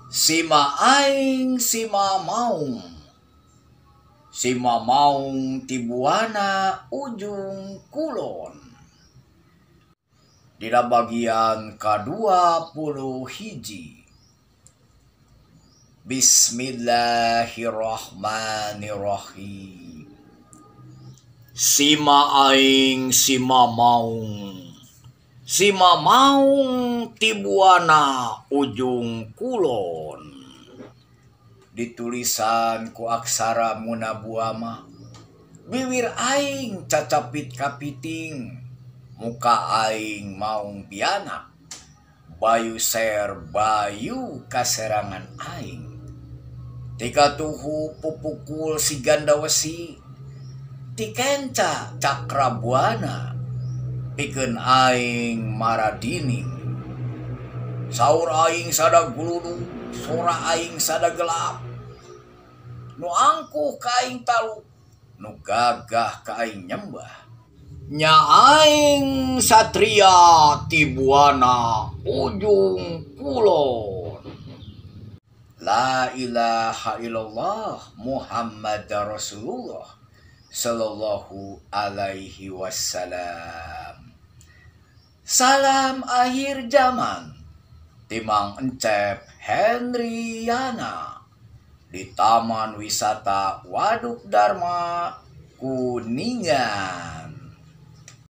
Sima aing sima maung. Sima maung tibuana ujung kulon. Dina bagian ke-21. Bismillahirrahmanirrahim. Sima aing sima maung. Sima maung tibuana ujung kulon. Ditulisan ku aksara munabuama. Bibir aing cacapit kapiting. Muka aing maung pianak. Bayu ser bayu kaserangan aing. Tika tuhu pupukul si gandawesi. Tikenca cakrabuana. Pikeun aing maradining. Saur aing sada guludu, sora aing sada gelap. Nu angkuh ka aing taluk, nu gagah ka aing nyembah. Nya aing satria tibuana ujung kulon. La ilaha illallah Muhammad Rasulullah sallallahu alaihi wasallam. Salam akhir zaman. Timang Encep Hendriana di Taman Wisata Waduk Dharma Kuningan.